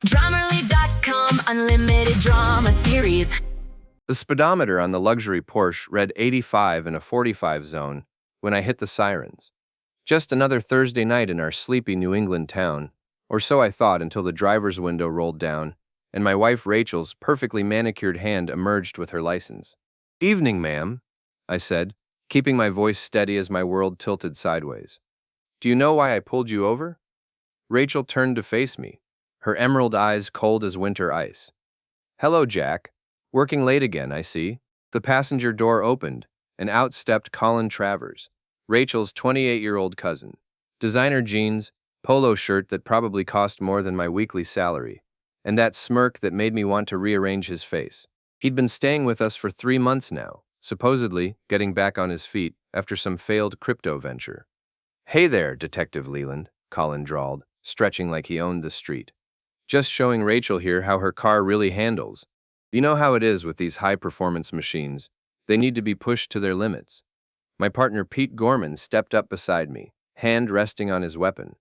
Drummerly.com Unlimited Drama Series. The speedometer on the luxury Porsche read 85 in a 45 zone when I hit the sirens. Just another Thursday night in our sleepy New England town, or so I thought until the driver's window rolled down and my wife Rachel's perfectly manicured hand emerged with her license. "Evening, ma'am," I said, keeping my voice steady as my world tilted sideways. "Do you know why I pulled you over?" Rachel turned to face me, her emerald eyes cold as winter ice. "Hello, Jack. Working late again, I see." The passenger door opened, and out stepped Colin Travers, Rachel's 28-year-old cousin. Designer jeans, polo shirt that probably cost more than my weekly salary, and that smirk that made me want to rearrange his face. He'd been staying with us for 3 months now, supposedly getting back on his feet after some failed crypto venture. "Hey there, Detective Leland," Colin drawled, stretching like he owned the street. "Just showing Rachel here how her car really handles. You know how it is with these high-performance machines. They need to be pushed to their limits." My partner Pete Gorman stepped up beside me, hand resting on his weapon.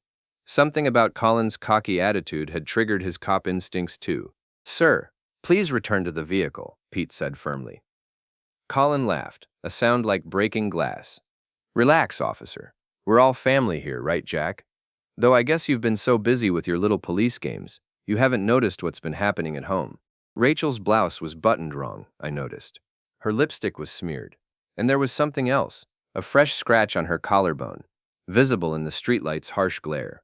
Something about Colin's cocky attitude had triggered his cop instincts too. "Sir, please return to the vehicle," Pete said firmly. Colin laughed, a sound like breaking glass. "Relax, officer. We're all family here, right, Jack? Though I guess you've been so busy with your little police games, you haven't noticed what's been happening at home." Rachel's blouse was buttoned wrong, I noticed. Her lipstick was smeared. And there was something else, a fresh scratch on her collarbone, visible in the streetlight's harsh glare.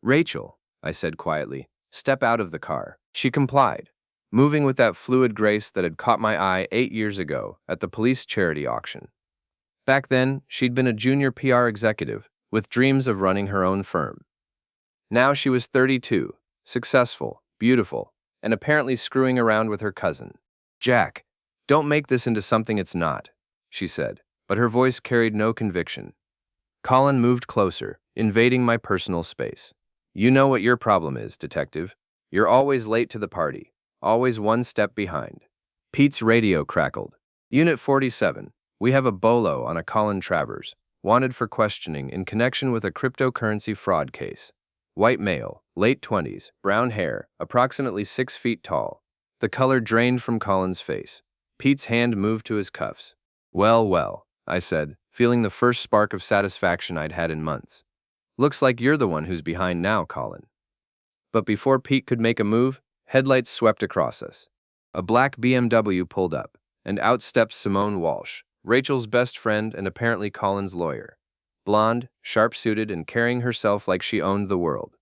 "Rachel," I said quietly, "step out of the car." She complied, moving with that fluid grace that had caught my eye 8 years ago at the police charity auction. Back then, she'd been a junior PR executive with dreams of running her own firm. Now she was 32, successful, beautiful, and apparently screwing around with her cousin. "Jack, don't make this into something it's not," she said, but her voice carried no conviction. Colin moved closer, invading my personal space. "You know what your problem is, detective. You're always late to the party, always one step behind." Pete's radio crackled. "Unit 47, we have a bolo on a Colin Travers, wanted for questioning in connection with a cryptocurrency fraud case. White male, late 20s, brown hair, approximately 6 feet tall." The color drained from Colin's face. Pete's hand moved to his cuffs. "Well, well," I said, feeling the first spark of satisfaction I'd had in months. "Looks like you're the one who's behind now, Colin." But before Pete could make a move, headlights swept across us. A black BMW pulled up, and out stepped Simone Walsh, Rachel's best friend and apparently Colin's lawyer. Blonde, sharp-suited, and carrying herself like she owned the world.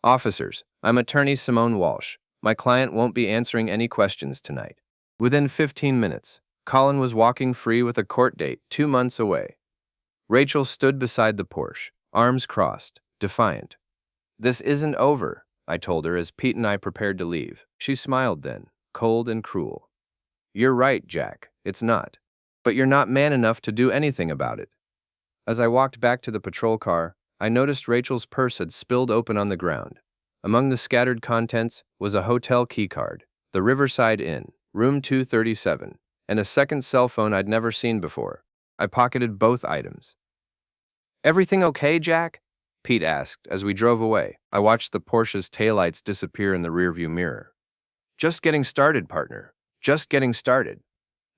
"Officers, I'm attorney Simone Walsh. My client won't be answering any questions tonight." Within 15 minutes, Colin was walking free with a court date 2 months away. Rachel stood beside the Porsche, arms crossed, defiant. "This isn't over," I told her as Pete and I prepared to leave. She smiled then, cold and cruel. "You're right, Jack, it's not. But you're not man enough to do anything about it." As I walked back to the patrol car, I noticed Rachel's purse had spilled open on the ground. Among the scattered contents was a hotel keycard, the Riverside Inn, room 237, and a second cell phone I'd never seen before. I pocketed both items. "Everything okay, Jack?" Pete asked as we drove away. I watched the Porsche's taillights disappear in the rearview mirror. "Just getting started, partner. Just getting started."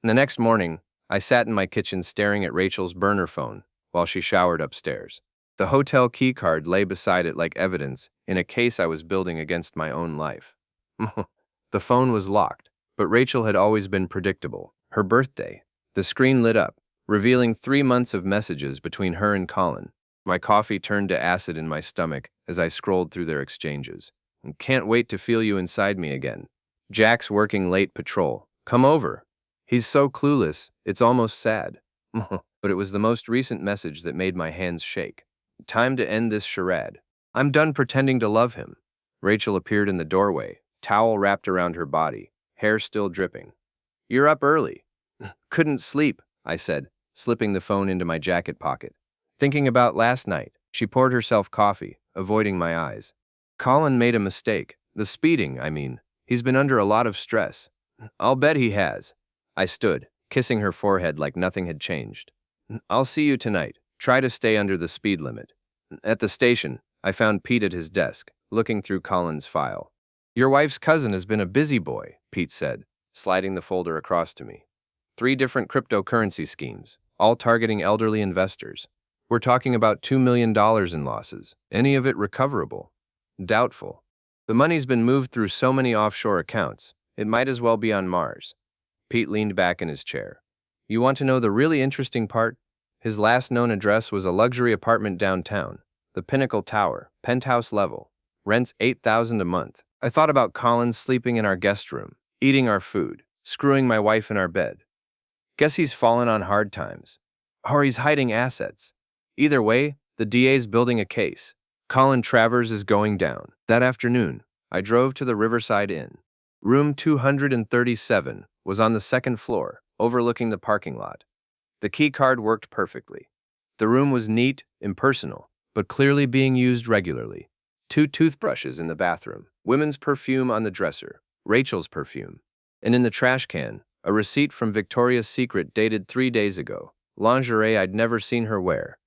And the next morning, I sat in my kitchen staring at Rachel's burner phone while she showered upstairs. The hotel keycard lay beside it like evidence in a case I was building against my own life. The phone was locked, but Rachel had always been predictable. Her birthday. The screen lit up, revealing 3 months of messages between her and Colin. My coffee turned to acid in my stomach as I scrolled through their exchanges. "Can't wait to feel you inside me again. Jack's working late patrol. Come over. He's so clueless, it's almost sad." But it was the most recent message that made my hands shake. "Time to end this charade. I'm done pretending to love him." Rachel appeared in the doorway, towel wrapped around her body, hair still dripping. "You're up early." "Couldn't sleep," I said, slipping the phone into my jacket pocket. "Thinking about last night." She poured herself coffee, avoiding my eyes. "Colin made a mistake. The speeding, I mean. He's been under a lot of stress." "I'll bet he has." I stood, kissing her forehead like nothing had changed. "I'll see you tonight. Try to stay under the speed limit." At the station, I found Pete at his desk, looking through Colin's file. Your wife's cousin has been a busy boy, Pete said, sliding the folder across to me. 3 different cryptocurrency schemes, all targeting elderly investors. We're talking about $2 million in losses. Any of it recoverable? Doubtful. The money's been moved through so many offshore accounts, it might as well be on Mars. Pete leaned back in his chair. You want to know the really interesting part? His last known address was a luxury apartment downtown, the Pinnacle Tower, penthouse level. Rents $8,000 a month. I thought about Collins sleeping in our guest room, eating our food, screwing my wife in our bed. Guess he's fallen on hard times. Or he's hiding assets. Either way, the DA's building a case. Colin Travers is going down. That afternoon, I drove to the Riverside Inn. Room 237 was on the second floor, overlooking the parking lot. The key card worked perfectly. The room was neat, impersonal, but clearly being used regularly. 2 toothbrushes in the bathroom, women's perfume on the dresser, Rachel's perfume, and in the trash can, a receipt from Victoria's Secret dated 3 days ago, lingerie I'd never seen her wear.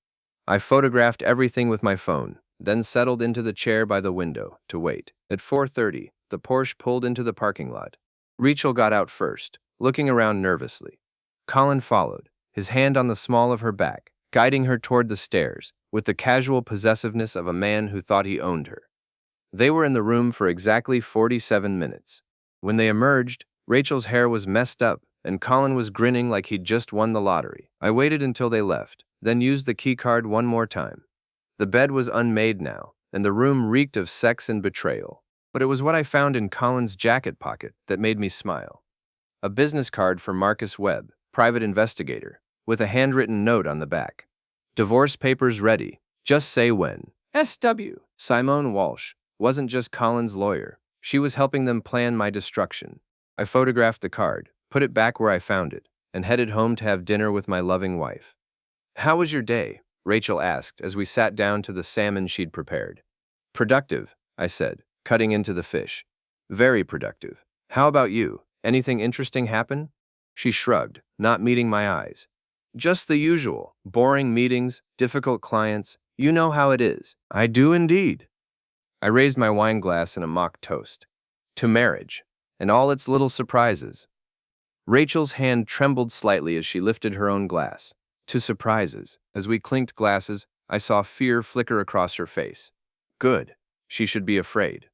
I photographed everything with my phone, then settled into the chair by the window to wait. At 4:30, the Porsche pulled into the parking lot. Rachel got out first, looking around nervously. Colin followed, his hand on the small of her back, guiding her toward the stairs, with the casual possessiveness of a man who thought he owned her. They were in the room for exactly 47 minutes. When they emerged, Rachel's hair was messed up, and Colin was grinning like he'd just won the lottery. I waited until they left, then used the keycard one more time. The bed was unmade now, and the room reeked of sex and betrayal. But it was what I found in Colin's jacket pocket that made me smile. A business card for Marcus Webb, private investigator, with a handwritten note on the back. Divorce papers ready. Just say when. S.W. Simone Walsh wasn't just Colin's lawyer. She was helping them plan my destruction. I photographed the card, put it back where I found it, and headed home to have dinner with my loving wife. How was your day? Rachel asked as we sat down to the salmon she'd prepared. Productive, I said, cutting into the fish. Very productive. How about you? Anything interesting happen? She shrugged, not meeting my eyes. Just the usual. Boring meetings, difficult clients. You know how it is. I do indeed. I raised my wine glass in a mock toast. To marriage, and all its little surprises. Rachel's hand trembled slightly as she lifted her own glass. To surprises. As we clinked glasses, I saw fear flicker across her face. Good. She should be afraid.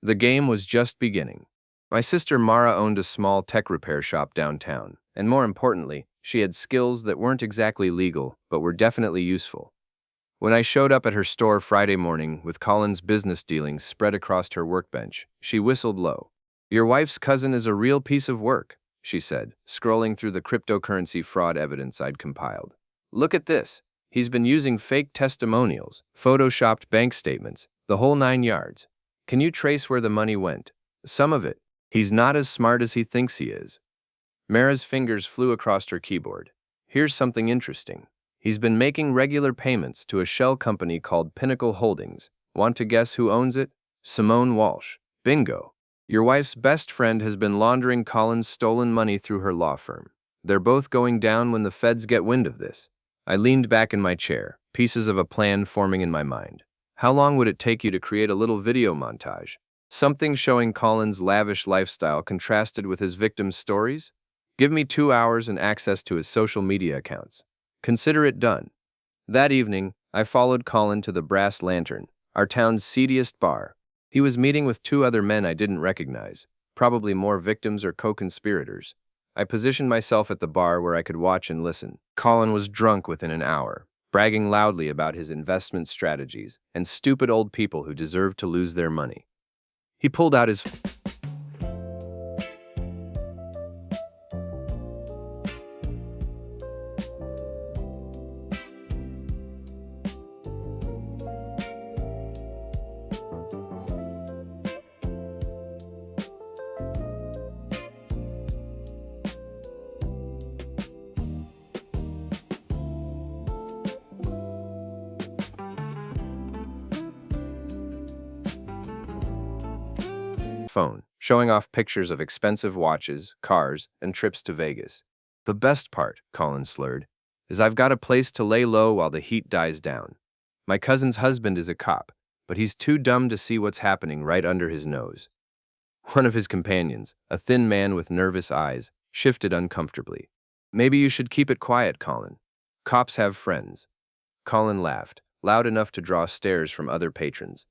The game was just beginning. My sister Mara owned a small tech repair shop downtown, and more importantly, she had skills that weren't exactly legal, but were definitely useful. When I showed up at her store Friday morning with Colin's business dealings spread across her workbench, she whistled low. Your wife's cousin is a real piece of work, she said, scrolling through the cryptocurrency fraud evidence I'd compiled. Look at this. He's been using fake testimonials, photoshopped bank statements, the whole 9 yards. Can you trace where the money went? Some of it. He's not as smart as he thinks he is. Mara's fingers flew across her keyboard. Here's something interesting. He's been making regular payments to a shell company called Pinnacle Holdings. Want to guess who owns it? Simone Walsh. Bingo. Your wife's best friend has been laundering Colin's stolen money through her law firm. They're both going down when the feds get wind of this. I leaned back in my chair, pieces of a plan forming in my mind. How long would it take you to create a little video montage? Something showing Colin's lavish lifestyle contrasted with his victims' stories? Give me 2 hours and access to his social media accounts. Consider it done. That evening, I followed Colin to the Brass Lantern, our town's seediest bar. He was meeting with 2 other men I didn't recognize, probably more victims or co-conspirators. I positioned myself at the bar where I could watch and listen. Colin was drunk within an hour, bragging loudly about his investment strategies and stupid old people who deserved to lose their money. He pulled out his phone, showing off pictures of expensive watches, cars, and trips to Vegas. The best part, Colin slurred, is I've got a place to lay low while the heat dies down. My cousin's husband is a cop, but he's too dumb to see what's happening right under his nose. One of his companions, a thin man with nervous eyes, shifted uncomfortably. Maybe you should keep it quiet, Colin. Cops have friends. Colin laughed, loud enough to draw stares from other patrons.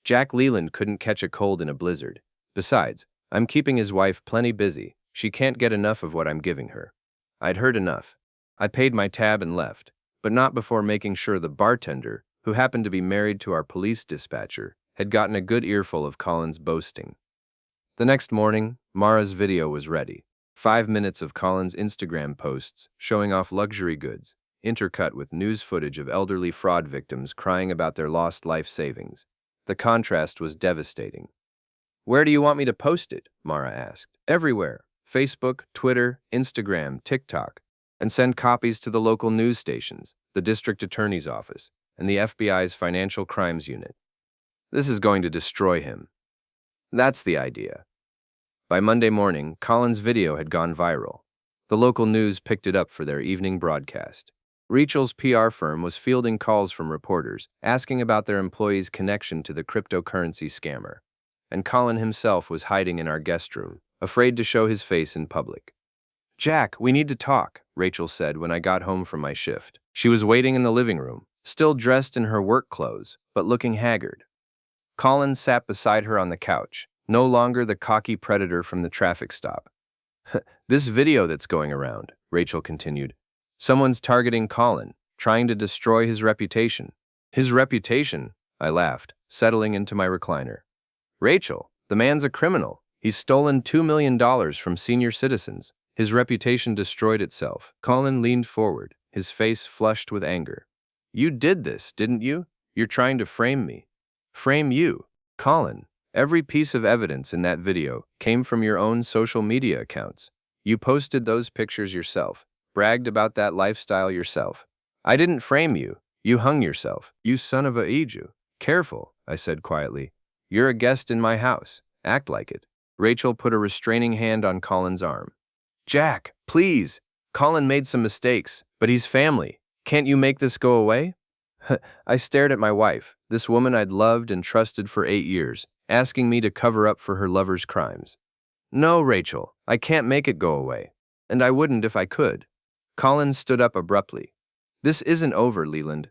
Jack Leland couldn't catch a cold in a blizzard. Besides, I'm keeping his wife plenty busy. She can't get enough of what I'm giving her. I'd heard enough. I paid my tab and left, but not before making sure the bartender, who happened to be married to our police dispatcher, had gotten a good earful of Colin's boasting. The next morning, Mara's video was ready. 5 minutes of Colin's Instagram posts showing off luxury goods, intercut with news footage of elderly fraud victims crying about their lost life savings. The contrast was devastating. Where do you want me to post it? Mara asked. Everywhere. Facebook, Twitter, Instagram, TikTok. And send copies to the local news stations, the district attorney's office, and the FBI's financial crimes unit. This is going to destroy him. That's the idea. By Monday morning, Colin's video had gone viral. The local news picked it up for their evening broadcast. Rachel's PR firm was fielding calls from reporters, asking about their employees' connection to the cryptocurrency scammer. And Colin himself was hiding in our guest room, afraid to show his face in public. Jack, we need to talk, Rachel said when I got home from my shift. She was waiting in the living room, still dressed in her work clothes, but looking haggard. Colin sat beside her on the couch, no longer the cocky predator from the traffic stop. This video that's going around, Rachel continued. Someone's targeting Colin, trying to destroy his reputation. His reputation? I laughed, settling into my recliner. Rachel, the man's a criminal. He's stolen $2 million from senior citizens. His reputation destroyed itself. Colin leaned forward, his face flushed with anger. You did this, didn't you? You're trying to frame me. Frame you. Colin, every piece of evidence in that video came from your own social media accounts. You posted those pictures yourself, bragged about that lifestyle yourself. I didn't frame you. You hung yourself. You son of a Iju. Careful, I said quietly. You're a guest in my house. Act like it. Rachel put a restraining hand on Colin's arm. Jack, please. Colin made some mistakes, but he's family. Can't you make this go away? I stared at my wife, this woman I'd loved and trusted for 8 years, asking me to cover up for her lover's crimes. No, Rachel, I can't make it go away. And I wouldn't if I could. Colin stood up abruptly. This isn't over, Leland.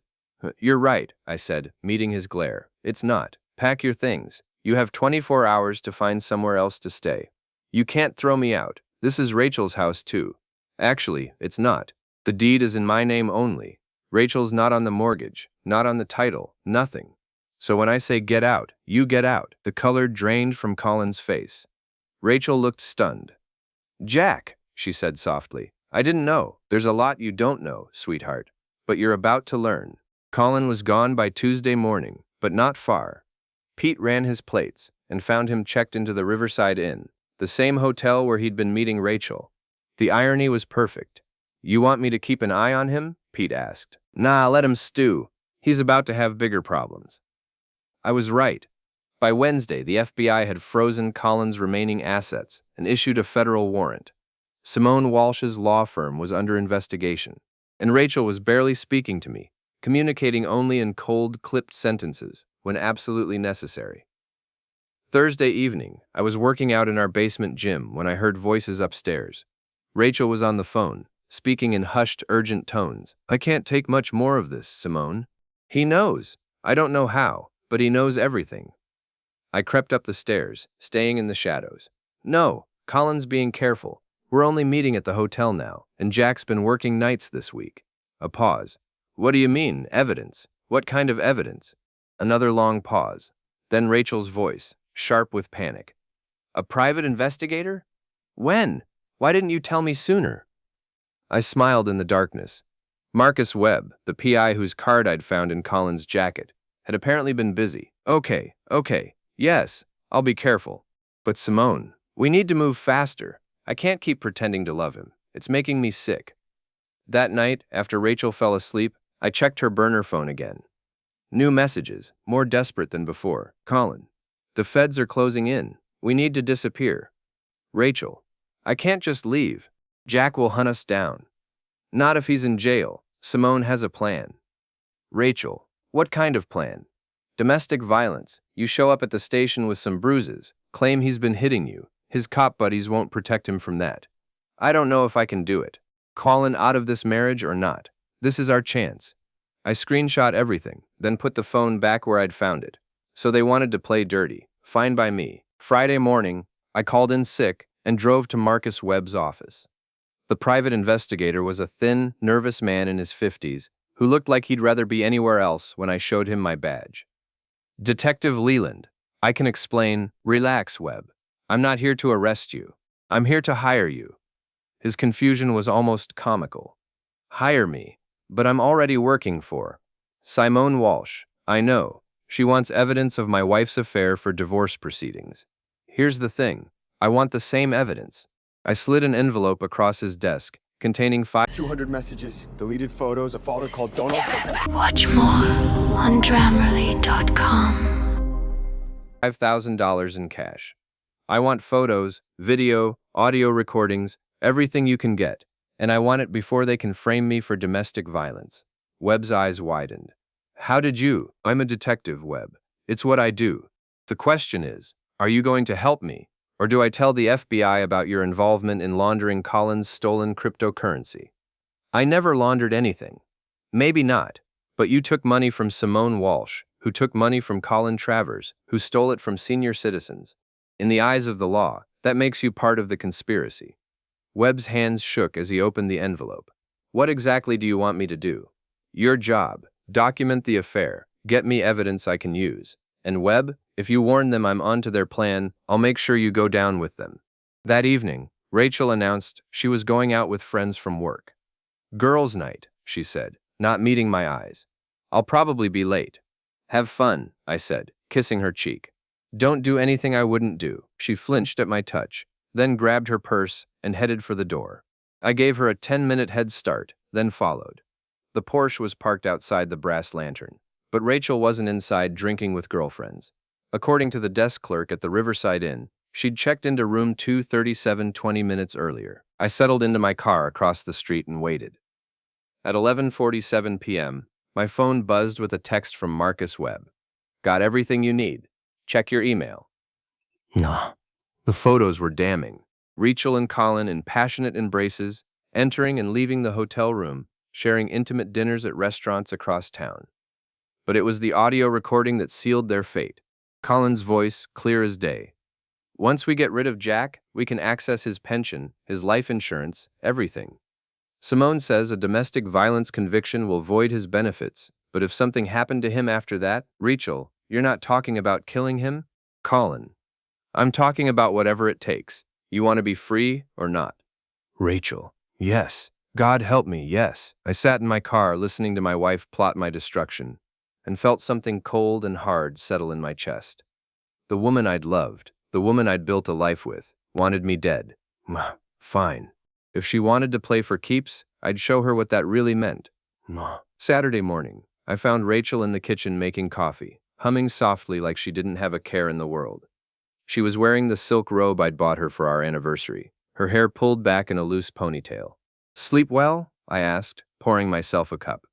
You're right, I said, meeting his glare. It's not. Pack your things. You have 24 hours to find somewhere else to stay. You can't throw me out. This is Rachel's house too. Actually, it's not. The deed is in my name only. Rachel's not on the mortgage, not on the title, nothing. So when I say get out, you get out. The color drained from Colin's face. Rachel looked stunned. Jack, she said softly, I didn't know. There's a lot you don't know, sweetheart. But you're about to learn. Colin was gone by Tuesday morning, but not far. Pete ran his plates and found him checked into the Riverside Inn, the same hotel where he'd been meeting Rachel. The irony was perfect. You want me to keep an eye on him? Pete asked. Nah, let him stew. He's about to have bigger problems. I was right. By Wednesday, the FBI had frozen Colin's remaining assets and issued a federal warrant. Simone Walsh's law firm was under investigation, and Rachel was barely speaking to me, communicating only in cold, clipped sentences when absolutely necessary. Thursday evening, I was working out in our basement gym when I heard voices upstairs. Rachel was on the phone, speaking in hushed, urgent tones. I can't take much more of this, Simone. He knows. I don't know how, but he knows everything. I crept up the stairs, staying in the shadows. No, Colin's being careful. We're only meeting at the hotel now, and Jack's been working nights this week. A pause. What do you mean, evidence? What kind of evidence? Another long pause. Then Rachel's voice, sharp with panic. A private investigator? When? Why didn't you tell me sooner? I smiled in the darkness. Marcus Webb, the PI whose card I'd found in Colin's jacket, had apparently been busy. Okay. Yes, I'll be careful. But Simone, we need to move faster. I can't keep pretending to love him. It's making me sick. That night, after Rachel fell asleep, I checked her burner phone again. New messages, more desperate than before. Colin, the feds are closing in. We need to disappear. Rachel, I can't just leave. Jack will hunt us down. Not if he's in jail. Simone has a plan. Rachel, what kind of plan? Domestic violence. You show up at the station with some bruises. Claim he's been hitting you. His cop buddies won't protect him from that. I don't know if I can do it. Colin out of this marriage or not. This is our chance. I screenshot everything, then put the phone back where I'd found it. So they wanted to play dirty. Fine by me. Friday morning, I called in sick and drove to Marcus Webb's office. The private investigator was a thin, nervous man in his 50s who looked like he'd rather be anywhere else when I showed him my badge. Detective Leland, I can explain. Relax, Webb. I'm not here to arrest you. I'm here to hire you. His confusion was almost comical. Hire me, but I'm already working for Simone Walsh. I know. She wants evidence of my wife's affair for divorce proceedings. Here's the thing. I want the same evidence. I slid an envelope across his desk, containing 200 messages, deleted photos, a folder called Don't Open. Watch more on Grammarly.com. $5,000 in cash. I want photos, video, audio recordings, everything you can get, and I want it before they can frame me for domestic violence. Webb's eyes widened. How did you? I'm a detective, Webb. It's what I do. The question is, are you going to help me, or do I tell the FBI about your involvement in laundering Colin's stolen cryptocurrency? I never laundered anything. Maybe not, but you took money from Simone Walsh, who took money from Colin Travers, who stole it from senior citizens. In the eyes of the law, that makes you part of the conspiracy. Webb's hands shook as he opened the envelope. What exactly do you want me to do? Your job. Document the affair. Get me evidence I can use. And Webb, if you warn them I'm onto their plan, I'll make sure you go down with them. That evening, Rachel announced she was going out with friends from work. Girls' night, she said, not meeting my eyes. I'll probably be late. Have fun, I said, kissing her cheek. Don't do anything I wouldn't do. She flinched at my touch, then grabbed her purse and headed for the door. I gave her a 10-minute head start, then followed. The Porsche was parked outside the Brass Lantern, but Rachel wasn't inside drinking with girlfriends. According to the desk clerk at the Riverside Inn, she'd checked into room 237 20 minutes earlier. I settled into my car across the street and waited. At 11:47 p.m., my phone buzzed with a text from Marcus Webb. Got everything you need. Check your email. No. The photos were damning. Rachel and Colin in passionate embraces, entering and leaving the hotel room, sharing intimate dinners at restaurants across town. But it was the audio recording that sealed their fate. Colin's voice, clear as day. Once we get rid of Jack, we can access his pension, his life insurance, everything. Simone says a domestic violence conviction will void his benefits, but if something happened to him after that, Rachel, you're not talking about killing him? Colin. I'm talking about whatever it takes. You want to be free or not? Rachel. Yes. God help me, yes. I sat in my car listening to my wife plot my destruction, and felt something cold and hard settle in my chest. The woman I'd loved, the woman I'd built a life with, wanted me dead. Fine. If she wanted to play for keeps, I'd show her what that really meant. Saturday morning, I found Rachel in the kitchen making coffee, humming softly like she didn't have a care in the world. She was wearing the silk robe I'd bought her for our anniversary, her hair pulled back in a loose ponytail. Sleep well? I asked, pouring myself a cup.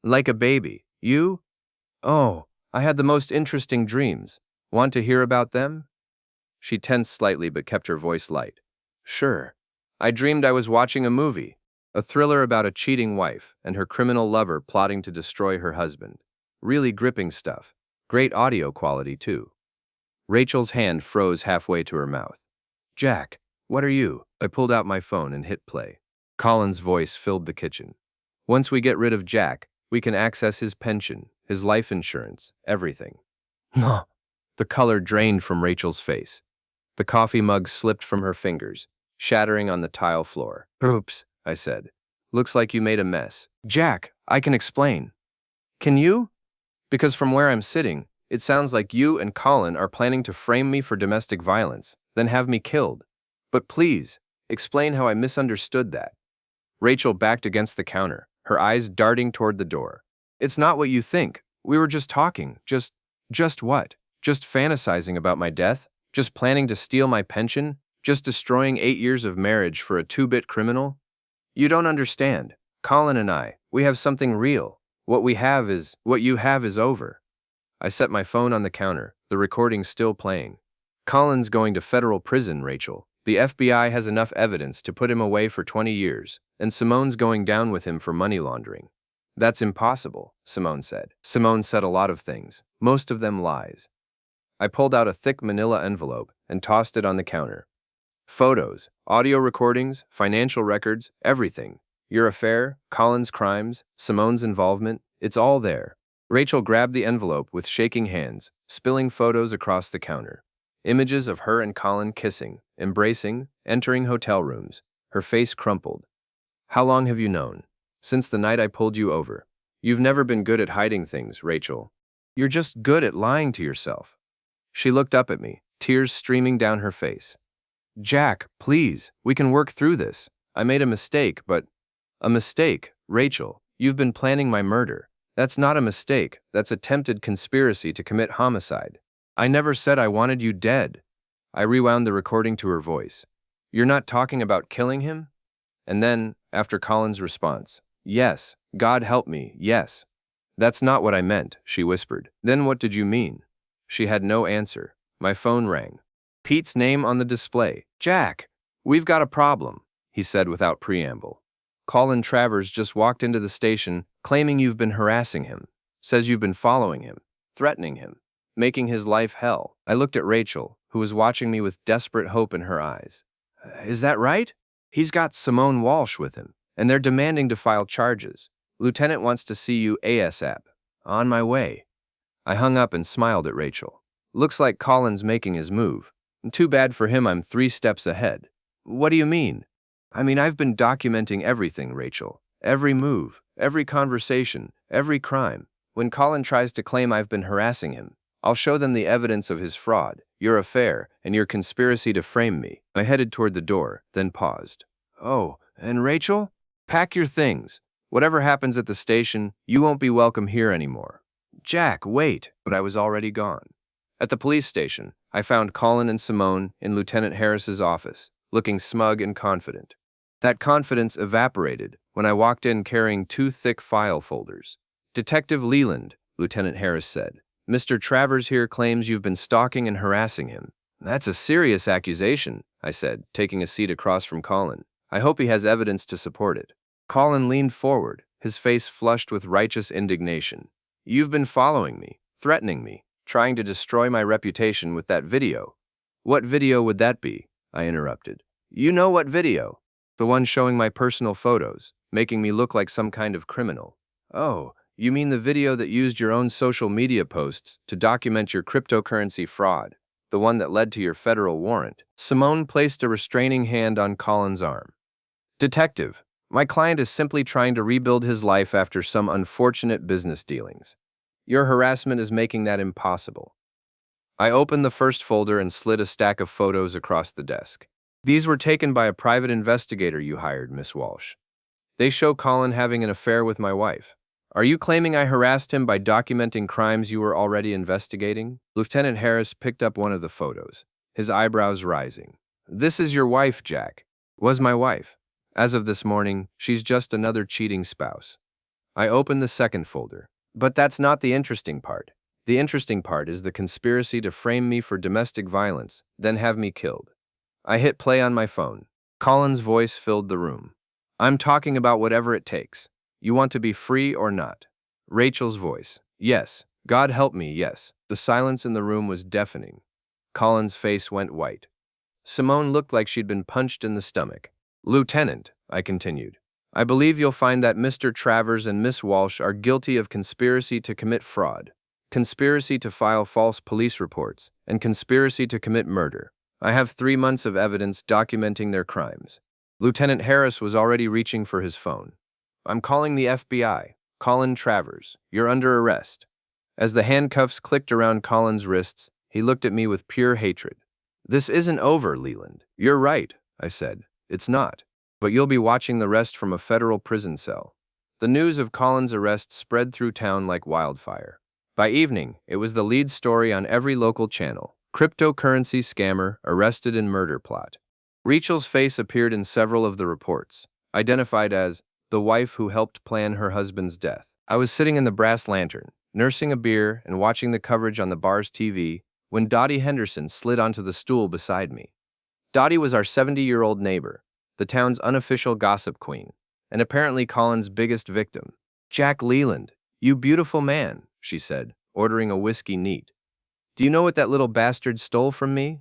Like a baby. You? Oh, I had the most interesting dreams. Want to hear about them? She tensed slightly but kept her voice light. Sure. I dreamed I was watching a movie, a thriller about a cheating wife and her criminal lover plotting to destroy her husband. Really gripping stuff. Great audio quality, too. Rachel's hand froze halfway to her mouth. Jack, what are you? I pulled out my phone and hit play. Colin's voice filled the kitchen. Once we get rid of Jack, we can access his pension, his life insurance, everything. No. The color drained from Rachel's face. The coffee mug slipped from her fingers, shattering on the tile floor. Oops, I said. Looks like you made a mess. Jack, I can explain. Can you? Because from where I'm sitting, it sounds like you and Colin are planning to frame me for domestic violence, then have me killed. But please, explain how I misunderstood that. Rachel backed against the counter, her eyes darting toward the door. It's not what you think. We were just talking. Just what? Just fantasizing about my death? Just planning to steal my pension? Just destroying 8 years of marriage for a 2-bit criminal? You don't understand. Colin and I, we have something real. What you have is over. I set my phone on the counter, the recording still playing. Colin's going to federal prison, Rachel. The FBI has enough evidence to put him away for 20 years, and Simone's going down with him for money laundering. That's impossible, Simone said. Simone said a lot of things, most of them lies. I pulled out a thick manila envelope and tossed it on the counter. Photos, audio recordings, financial records, everything. Your affair, Colin's crimes, Simone's involvement, it's all there. Rachel grabbed the envelope with shaking hands, spilling photos across the counter. Images of her and Colin kissing, embracing, entering hotel rooms. Her face crumpled. How long have you known? Since the night I pulled you over. You've never been good at hiding things, Rachel. You're just good at lying to yourself. She looked up at me, tears streaming down her face. Jack, please, we can work through this. I made a mistake, but... A mistake, Rachel. You've been planning my murder. That's not a mistake, that's attempted conspiracy to commit homicide. I never said I wanted you dead. I rewound the recording to her voice. You're not talking about killing him? And then, after Colin's response, yes, God help me, yes. That's not what I meant, she whispered. Then what did you mean? She had no answer. My phone rang. Pete's name on the display. Jack, we've got a problem, he said without preamble. Colin Travers just walked into the station claiming you've been harassing him. Says you've been following him, threatening him, making his life hell. I looked at Rachel, who was watching me with desperate hope in her eyes. Is that right? He's got Simone Walsh with him, and they're demanding to file charges. Lieutenant wants to see you ASAP. On my way. I hung up and smiled at Rachel. Looks like Colin's making his move. Too bad for him I'm 3 steps ahead. What do you mean? I mean, I've been documenting everything, Rachel. Every move, every conversation, every crime. When Colin tries to claim I've been harassing him, I'll show them the evidence of his fraud, your affair, and your conspiracy to frame me. I headed toward the door, then paused. Oh, and Rachel? Pack your things. Whatever happens at the station, you won't be welcome here anymore. Jack, wait. But I was already gone. At the police station, I found Colin and Simone in Lieutenant Harris's office, looking smug and confident. That confidence evaporated when I walked in carrying 2 thick file folders. Detective Leland, Lieutenant Harris said. Mr. Travers here claims you've been stalking and harassing him. That's a serious accusation, I said, taking a seat across from Colin. I hope he has evidence to support it. Colin leaned forward, his face flushed with righteous indignation. You've been following me, threatening me, trying to destroy my reputation with that video. What video would that be? I interrupted. You know what video? The one showing my personal photos, making me look like some kind of criminal. Oh, you mean the video that used your own social media posts to document your cryptocurrency fraud, the one that led to your federal warrant. Simone placed a restraining hand on Colin's arm. Detective, my client is simply trying to rebuild his life after some unfortunate business dealings. Your harassment is making that impossible. I opened the first folder and slid a stack of photos across the desk. These were taken by a private investigator you hired, Miss Walsh. They show Colin having an affair with my wife. Are you claiming I harassed him by documenting crimes you were already investigating? Lieutenant Harris picked up one of the photos, his eyebrows rising. This is your wife, Jack. Was my wife. As of this morning, she's just another cheating spouse. I opened the second folder. But that's not the interesting part. The interesting part is the conspiracy to frame me for domestic violence, then have me killed. I hit play on my phone. Colin's voice filled the room. I'm talking about whatever it takes. You want to be free or not? Rachel's voice. Yes. God help me, yes. The silence in the room was deafening. Colin's face went white. Simone looked like she'd been punched in the stomach. Lieutenant, I continued, I believe you'll find that Mr. Travers and Miss Walsh are guilty of conspiracy to commit fraud, conspiracy to file false police reports, and conspiracy to commit murder. I have 3 months of evidence documenting their crimes. Lieutenant Harris was already reaching for his phone. I'm calling the FBI. Colin Travers, you're under arrest. As the handcuffs clicked around Colin's wrists, he looked at me with pure hatred. This isn't over, Leland. You're right, I said. It's not. But you'll be watching the rest from a federal prison cell. The news of Colin's arrest spread through town like wildfire. By evening, it was the lead story on every local channel. Cryptocurrency scammer arrested in murder plot. Rachel's face appeared in several of the reports, identified as the wife who helped plan her husband's death. I was sitting in the brass lantern, nursing a beer and watching the coverage on the bar's TV, when Dottie Henderson slid onto the stool beside me. Dottie was our 70-year-old neighbor, the town's unofficial gossip queen, and apparently Colin's biggest victim. "Jack Leland, you beautiful man," she said, ordering a whiskey neat. "Do you know what that little bastard stole from me?"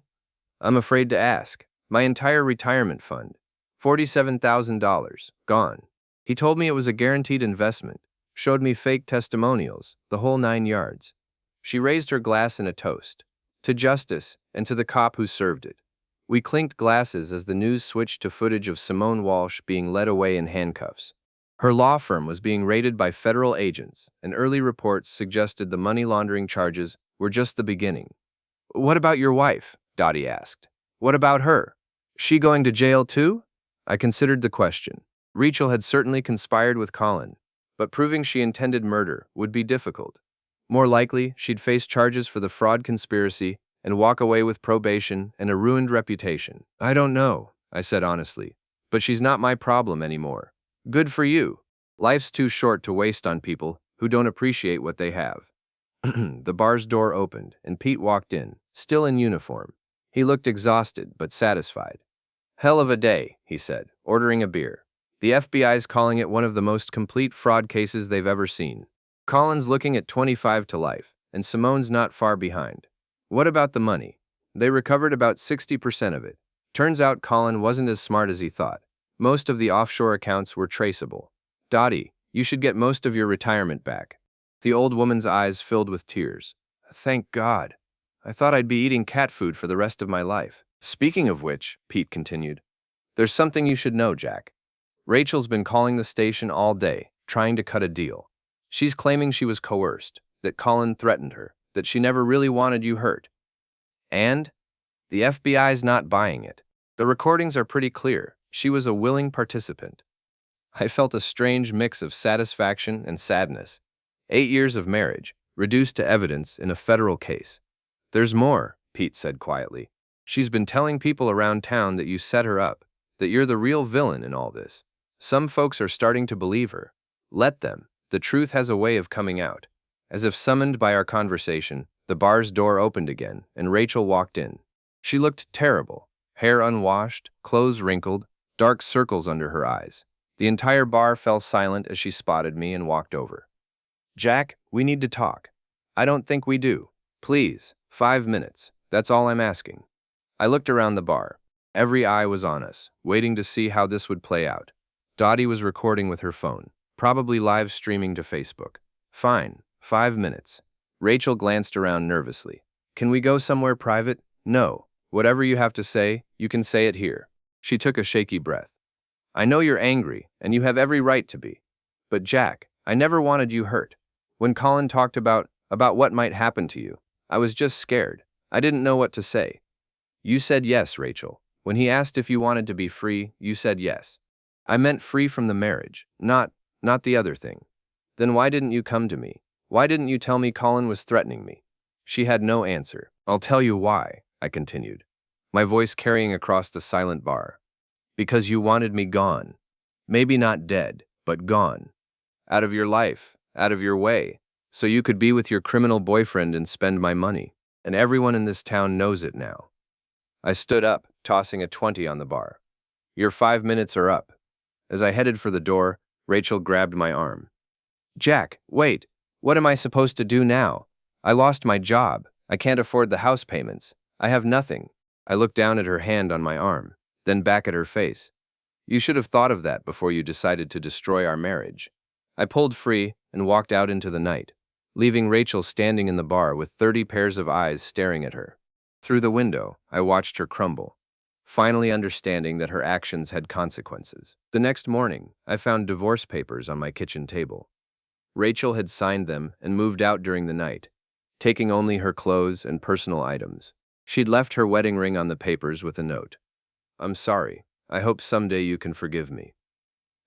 "I'm afraid to ask. My entire retirement fund. $47,000. Gone. He told me it was a guaranteed investment, showed me fake testimonials, the whole 9 yards." She raised her glass in a toast. "To justice, and to the cop who served it." We clinked glasses as the news switched to footage of Simone Walsh being led away in handcuffs. Her law firm was being raided by federal agents, and early reports suggested the money laundering charges were just the beginning. "What about your wife?" Dottie asked. "What about her? She going to jail too?" I considered the question. Rachel had certainly conspired with Colin, but proving she intended murder would be difficult. More likely, she'd face charges for the fraud conspiracy and walk away with probation and a ruined reputation. "I don't know," I said honestly, "but she's not my problem anymore." "Good for you. Life's too short to waste on people who don't appreciate what they have." The bar's door opened, and Pete walked in, still in uniform. He looked exhausted but satisfied. "Hell of a day," he said, ordering a beer. "The FBI's calling it one of the most complete fraud cases they've ever seen. Colin's looking at 25 to life, and Simone's not far behind. What about the money? They recovered about 60% of it. Turns out Colin wasn't as smart as he thought. Most of the offshore accounts were traceable. Dottie, you should get most of your retirement back." The old woman's eyes filled with tears. "Thank God. I thought I'd be eating cat food for the rest of my life." "Speaking of which," Pete continued, "there's something you should know, Jack. Rachel's been calling the station all day, trying to cut a deal. She's claiming she was coerced, that Colin threatened her, that she never really wanted you hurt. And the FBI's not buying it. The recordings are pretty clear. She was a willing participant." I felt a strange mix of satisfaction and sadness. 8 years of marriage, reduced to evidence in a federal case. "There's more," Pete said quietly. "She's been telling people around town that you set her up, that you're the real villain in all this. Some folks are starting to believe her. Let them. The truth has a way of coming out." As if summoned by our conversation, the bar's door opened again, and Rachel walked in. She looked terrible. Hair unwashed, clothes wrinkled, dark circles under her eyes. The entire bar fell silent as she spotted me and walked over. "Jack, we need to talk." "I don't think we do. Please, 5 minutes. That's all I'm asking." I looked around the bar. Every eye was on us, waiting to see how this would play out. Dottie was recording with her phone, probably live streaming to Facebook. "Fine, 5 minutes." Rachel glanced around nervously. "Can we go somewhere private?" "No. Whatever you have to say, you can say it here." She took a shaky breath. "I know you're angry, and you have every right to be. But Jack, I never wanted you hurt. When Colin talked about what might happen to you, I was just scared. I didn't know what to say." "You said yes, Rachel. When he asked if you wanted to be free, you said yes." "I meant free from the marriage, not the other thing." "Then why didn't you come to me? Why didn't you tell me Colin was threatening me?" She had no answer. "I'll tell you why," I continued, my voice carrying across the silent bar. "Because you wanted me gone. Maybe not dead, but gone. Out of your life, out of your way, so you could be with your criminal boyfriend and spend my money. And everyone in this town knows it now." I stood up, tossing a 20 on the bar. "Your 5 minutes are up." As I headed for the door, Rachel grabbed my arm. "Jack, wait. What am I supposed to do now? I lost my job. I can't afford the house payments. I have nothing." I looked down at her hand on my arm, then back at her face. "You should have thought of that before you decided to destroy our marriage." I pulled free and walked out into the night, leaving Rachel standing in the bar with 30 pairs of eyes staring at her. Through the window, I watched her crumble, finally understanding that her actions had consequences. The next morning, I found divorce papers on my kitchen table. Rachel had signed them and moved out during the night, taking only her clothes and personal items. She'd left her wedding ring on the papers with a note. "I'm sorry. I hope someday you can forgive me."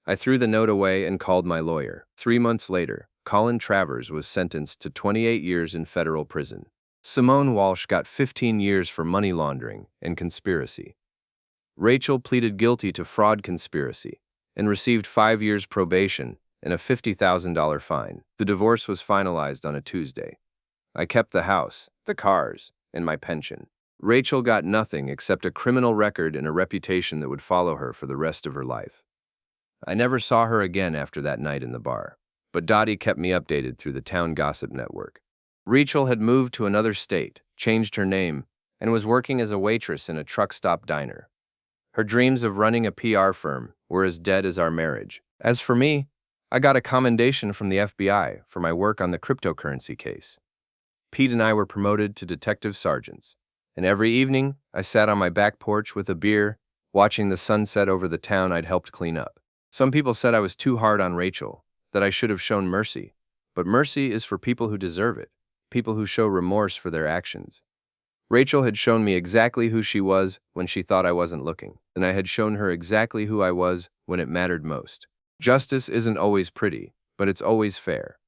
I threw the note away and called my lawyer. 3 months later, Colin Travers was sentenced to 28 years in federal prison. Simone Walsh got 15 years for money laundering and conspiracy. Rachel pleaded guilty to fraud conspiracy and received 5 years probation and a $50,000 fine. The divorce was finalized on a Tuesday. I kept the house, the cars, and my pension. Rachel got nothing except a criminal record and a reputation that would follow her for the rest of her life. I never saw her again after that night in the bar, but Dottie kept me updated through the town gossip network. Rachel had moved to another state, changed her name, and was working as a waitress in a truck stop diner. Her dreams of running a PR firm were as dead as our marriage. As for me, I got a commendation from the FBI for my work on the cryptocurrency case. Pete and I were promoted to detective sergeants, and every evening I sat on my back porch with a beer, watching the sunset over the town I'd helped clean up. Some people said I was too hard on Rachel, that I should have shown mercy, but mercy is for people who deserve it, people who show remorse for their actions. Rachel had shown me exactly who she was when she thought I wasn't looking, and I had shown her exactly who I was when it mattered most. Justice isn't always pretty, but it's always fair.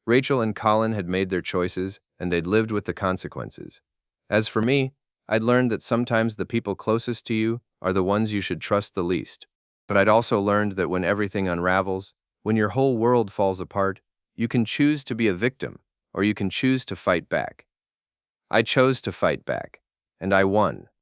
Rachel and Colin had made their choices, and they'd lived with the consequences. As for me, I'd learned that sometimes the people closest to you are the ones you should trust the least. But I'd also learned that when everything unravels, when your whole world falls apart, you can choose to be a victim, or you can choose to fight back. I chose to fight back, and I won.